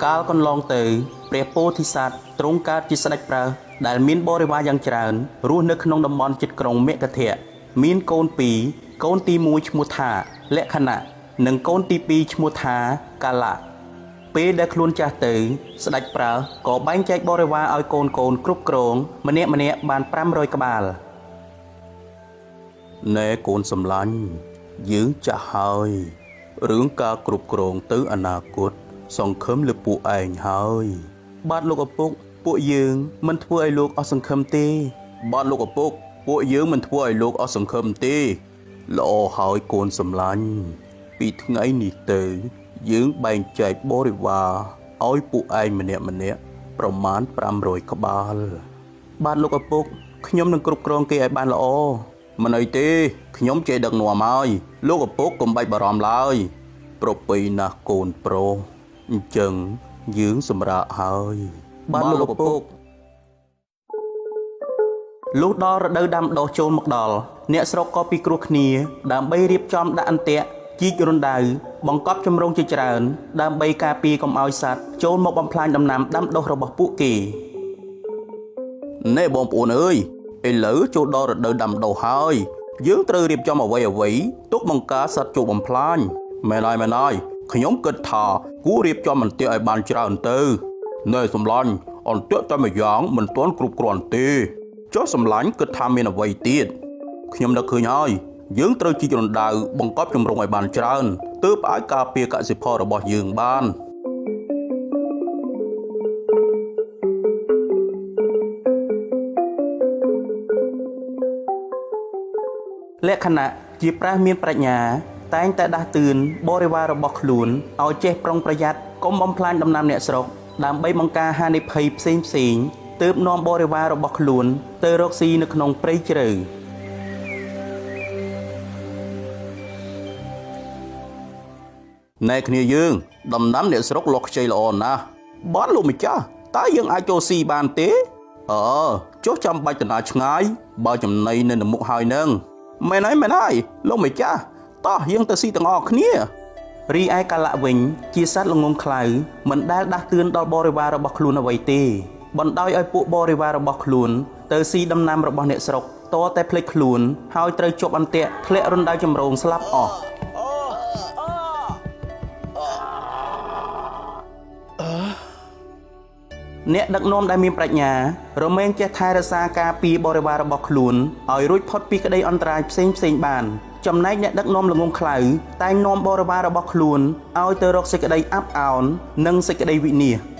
កាលកន្លងទៅព្រះពោធិសត្វទ្រង់កើតជាស្ដេចប្រើដែលមានបរិវារយ៉ាងច្រើនរស់នៅក្នុងតំបន់ជិតក្រុងមគធៈមានកូន2កូនទី1ឈ្មោះថាលក្ខណៈនិងកូនទី2ឈ្មោះថាកាលៈពេលដែលខ្លួនចាស់ទៅស្ដេចប្រើក៏បែងចែកបរិវារឲ្យកូនគ្រប់គ្រងម្នាក់បាន500ក្បាលណែកូនសំឡាញ់យើងចាស់ហើយរឿងការគ្រប់គ្រងទៅអនាគតសង្ឃឹមលើពួកឯងហើយបាទលោកឪពុកពួកយើងមិនធ្វើឲ្យលោកអស់សង្ឃឹមទេបាទលោកឪពុកពួកយើងមិនធ្វើឲ្យលោកអស់សង្ឃឹមទេល្អហើយកូនសំឡាញ់ពីថ្ងៃនេះទៅយើងបែងចែកបរិវារឲ្យពួកឯងម្នាក់ប្រមាណ500ក្បាលបាទលោកឪពុកខ្ញុំនឹងគ្រប់គ្រងគេឲ្យបានល្អមិនអីទេខ្ញុំចេះដឹកនាំហើយលោកឪពុកកុំបាច់បារម្ភឡើយប្រពៃណាស់កូនប្រុសអញ្ចឹងយើងសម្រាកហើយបាទលោកឪពុកលុះដល់រដូវដាំដុះចូលមកដល់អ្នកស្រុកក៏ពិគ្រោះគ្នាដើម្បីរៀបចំដាក់អន្ទាក់ជីករណ្ដៅបង្កប់ចម្រងជាច្រើនដើម្បីការពារកុំឲ្យសត្វចូលមកបំផ្លាញដំណាំដាំដុះរបស់ពួកគេណែបងប្អូនអើយឥឡូវចូលដល់រដូវដាំដុះហើយយើងត្រូវរៀបចំអ្វីទុកបង្ការសត្វចូលបំផ្លាញមែនហើយខ្ញុំគិតថាគួររៀបចំអន្ទាក់ឲ្យបានច្រើនទៅណែសំឡាញ់អន្ទាក់តែម្យ៉ាងមិនទាន់គ្រប់គ្រាន់ទេចុះសំឡាញ់គិតថាមានអ្វីទៀតខ្ញុំនឹកឃើញហើយយើងត្រូវជីករណ្ដៅបង្កប់ចម្រុងឲ្យបានច្រើនទើបអាចការពារកសិផលរបស់យើងបានលក្ខណៈជាប្រាសមានប្រាជ្ញាតែងតែដាស់តឿនបរិវាររបស់ខ្លួនឲ្យចេះប្រុងប្រយ័ត្នកុំបំផ្លាញដំណាំអ្នកស្រុកដើម្បីបង្ការហានិភ័យផ្សេងទើបនាំបរិវាររបស់ខ្លួនទៅរកស៊ីនៅក្នុងព្រៃជ្រៅណែគ្នាយើងដំណាំអ្នកស្រុកលុះខ្ចីល្អណាស់បាទលោកម្ចាស់តើយើងអាចចូលស៊ីបានទេចុះចាំបាច់តាណាឆ្ងាយបើចំណីនៅមុខហើយនឹងមែនហើយលោកម្ចាស់តោះយើងទៅស៊ីទាំងអស់គ្នារីឯកាលៈវិញជាសត្វល្ងងខ្លៅមិនដែលដាស់តឿនដល់បរិវាររបស់ខ្លួនអ្វីទេបណ្ដោយឲ្យពួកបរិវាររបស់ខ្លួនទៅស៊ីដំណាំរបស់អ្នកស្រុកតតែភ្លេចខ្លួនហើយត្រូវជាប់អន្ទាក់ធ្លាក់រណ្ដៅចម្រងស្លាប់អស់អ្នកដឹកនាំដែលមានប្រាជ្ញារមែងចេះថែរក្សាការពារបរិវាររបស់ខ្លួនឲ្យរួចផុតពីក្តីអន្តរាយផ្សេងបានចំណែកអ្នកដឹកនាំល្ងងខ្លៅតែងនាំបរិវាររបស់ខ្លួនឲ្យទៅរកសេចក្តីអាប់អោននិងសេចក្តីវិនាស